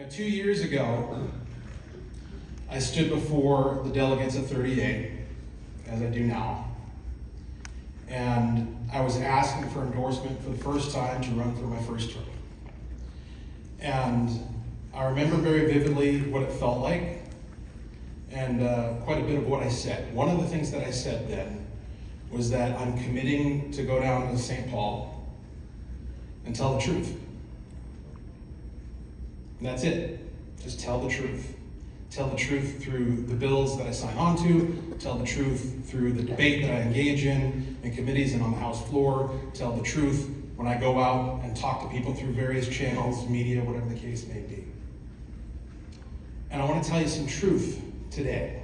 2 years ago, I stood before the delegates at 38, as I do now, and I was asking for endorsement for the first time to run for my first term. And I remember very vividly what it felt like, and quite a bit of what I said. One of the things that I said then was that I'm committing to go down to St. Paul and tell the truth. And that's it. Just tell the truth. Tell the truth through the bills that I sign on to, tell the truth through the debate that I engage in committees and on the House floor, tell the truth when I go out and talk to people through various channels, media, whatever the case may be. And I want to tell you some truth today.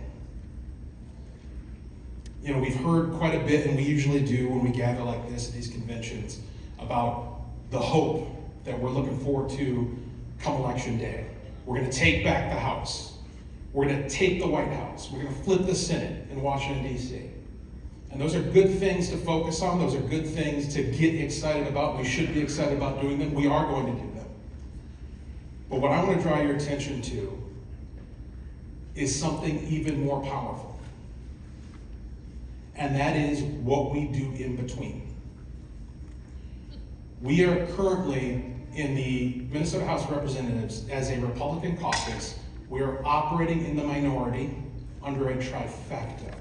We've heard quite a bit, and we usually do when we gather like this at these conventions, about the hope that we're looking forward to come election day. We're going to take back the House. We're going to take the White House. We're going to flip the Senate in Washington, D.C. And those are good things to focus on. Those are good things to get excited about. We should be excited about doing them. We are going to do them. But what I want to draw your attention to is something even more powerful. And that is what we do in between. We are currently in the Minnesota House of Representatives as a Republican caucus. We are operating in the minority under a trifecta.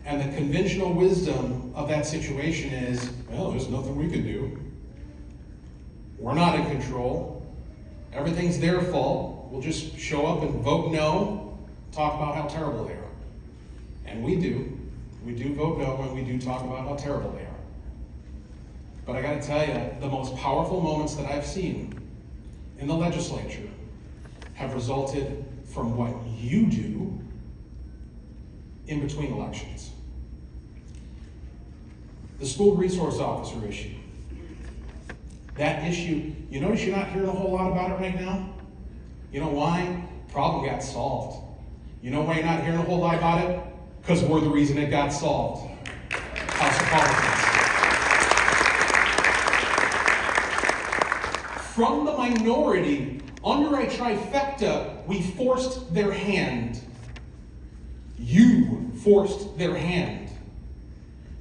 And the conventional wisdom of that situation is, well, there's nothing we can do. We're not in control. Everything's their fault. We'll just show up and vote no, talk about how terrible they are. And we do. We do vote no, and we do talk about how terrible they are. But I gotta tell you, the most powerful moments that I've seen in the legislature have resulted from what you do in between elections. The school resource officer issue. That issue, you notice you're not hearing a whole lot about it right now? You know why? Problem got solved. You know why you're not hearing a whole lot about it? Because we're the reason it got solved. House of Politics. From the minority, under a trifecta, we forced their hand. You forced their hand.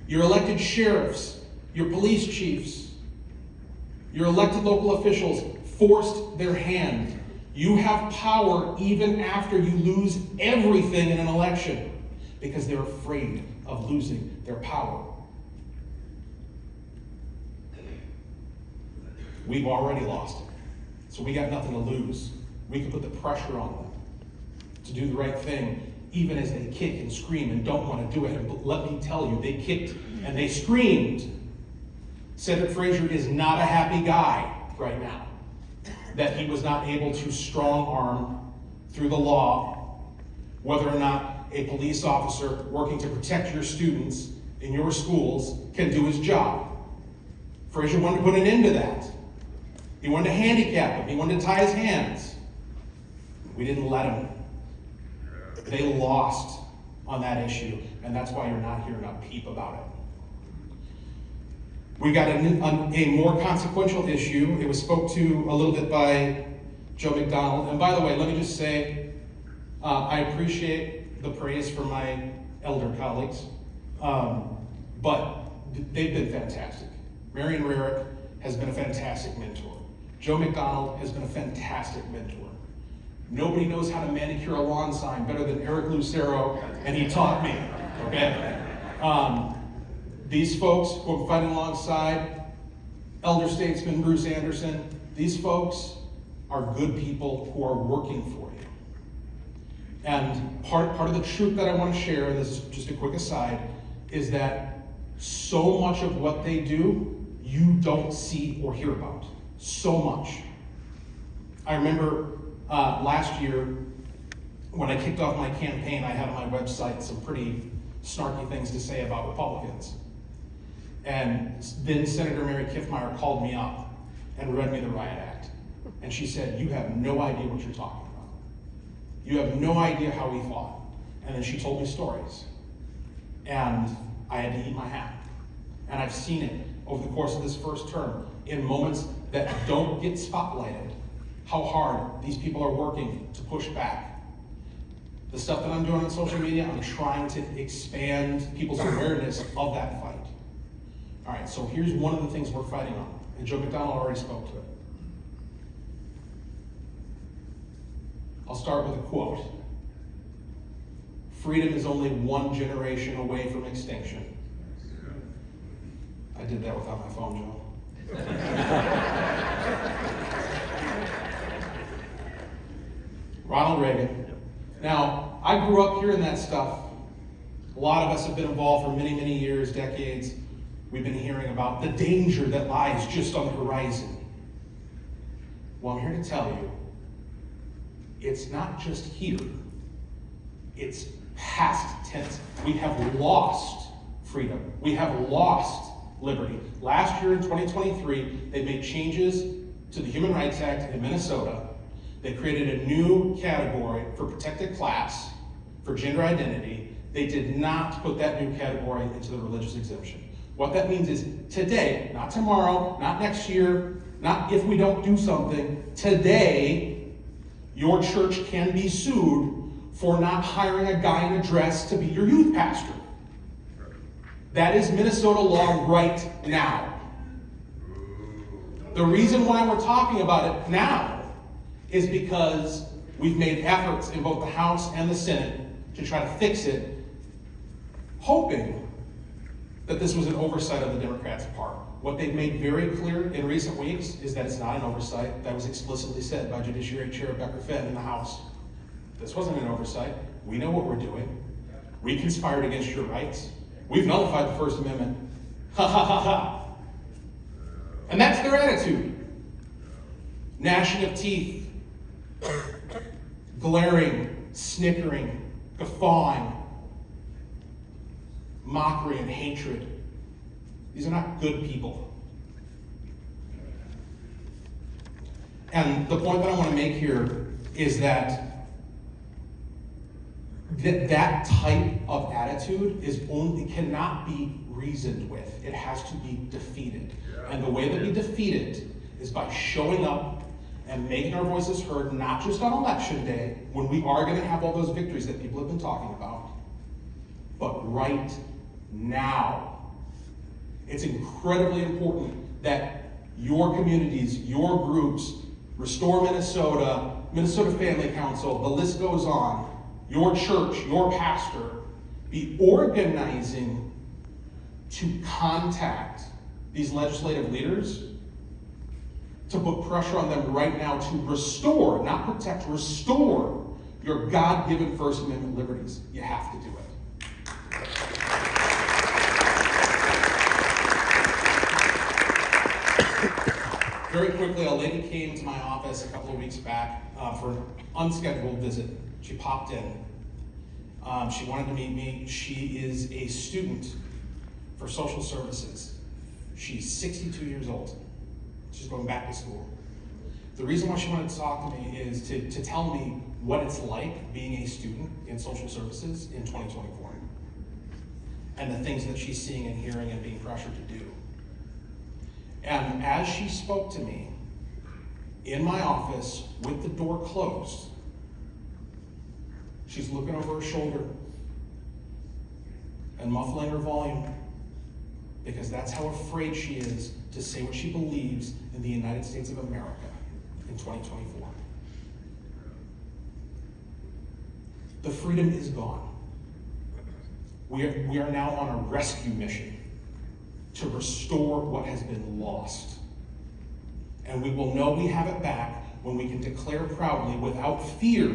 Your elected sheriffs, your police chiefs, your elected local officials forced their hand. You have power even after you lose everything in an election because they're afraid of losing their power. We've already lost it, so we got nothing to lose. We can put the pressure on them to do the right thing, even as they kick and scream and don't want to do it. But let me tell you, they kicked and they screamed. Senator Frazier is not a happy guy right now that he was not able to strong arm through the law whether or not a police officer working to protect your students in your schools can do his job. Frazier wanted to put an end to that. He wanted to handicap him. He wanted to tie his hands. We didn't let him. They lost on that issue, and that's why you're not hearing a peep about it. We got a more consequential issue. It was spoke to a little bit by Joe McDonald. And by the way, let me just say, I appreciate the praise for my elder colleagues, but they've been fantastic. Marion Rarick has been a fantastic mentor. Joe McDonald has been a fantastic mentor. Nobody knows how to manicure a lawn sign better than Eric Lucero, and he taught me, okay? These folks who I'm fighting alongside, elder statesman Bruce Anderson, these folks are good people who are working for you. And part of the truth that I want to share, and this is just a quick aside, is that so much of what they do, you don't see or hear about. So much. I remember last year when I kicked off my campaign, I had on my website some pretty snarky things to say about Republicans. And then Senator Mary Kiffmeyer called me up and read me the Riot Act. And she said, "You have no idea what you're talking about. You have no idea how we fought." And then she told me stories. And I had to eat my hat. And I've seen it over the course of this first term in moments that don't get spotlighted, how hard these people are working to push back. The stuff that I'm doing on social media, I'm trying to expand people's awareness of that fight. All right, so here's one of the things we're fighting on, and Joe McDonald already spoke to it. I'll start with a quote. Freedom is only one generation away from extinction. I did that without my phone, Joe. Ronald Reagan. Now, I grew up hearing that stuff. A lot of us have been involved for many, many years, decades. We've been hearing about the danger that lies just on the horizon. Well, I'm here to tell you, it's not just here. It's past tense. We have lost freedom. We have lost liberty. Last year in 2023, they made changes to the Human Rights Act in Minnesota. They created a new category for protected class, for gender identity. They did not put that new category into the religious exemption. What that means is today, not tomorrow, not next year, not if we don't do something, today, your church can be sued for not hiring a guy in a dress to be your youth pastor. That is Minnesota law right now. The reason why we're talking about it now is because we've made efforts in both the House and the Senate to try to fix it, hoping that this was an oversight on the Democrats' part. What they've made very clear in recent weeks is that it's not an oversight. That was explicitly said by Judiciary Chair Becker Fenn in the House. This wasn't an oversight. We know what we're doing. We conspired against your rights. We've nullified the First Amendment. Ha ha ha ha. And that's their attitude. Gnashing of teeth. Glaring, snickering, guffawing, mockery and hatred. These are not good people. And the point that I want to make here is that that type of attitude cannot be reasoned with. It has to be defeated. And the way that we defeat it is by showing up and making our voices heard, not just on election day, when we are going to have all those victories that people have been talking about, but right now. It's incredibly important that your communities, your groups, Restore Minnesota, Minnesota Family Council, the list goes on, your church, your pastor, be organizing to contact these legislative leaders to put pressure on them right now to restore, not protect, restore your God-given First Amendment liberties. You have to do it. Very quickly, a lady came to my office a couple of weeks back for an unscheduled visit. She popped in. She wanted to meet me. She is a student for social services. She's 62 years old. She's going back to school. The reason why she wanted to talk to me is to tell me what it's like being a student in social services in 2024 and the things that she's seeing and hearing and being pressured to do. And as she spoke to me in my office with the door closed, she's looking over her shoulder and muffling her volume, because that's how afraid she is to say what she believes in the United States of America in 2024. The freedom is gone. We are now on a rescue mission to restore what has been lost. And we will know we have it back when we can declare proudly, without fear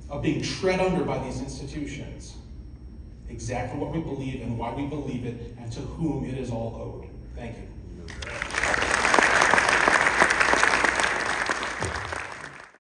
of being tread under by these institutions, exactly what we believe and why we believe it and to whom it is all owed. Thank you.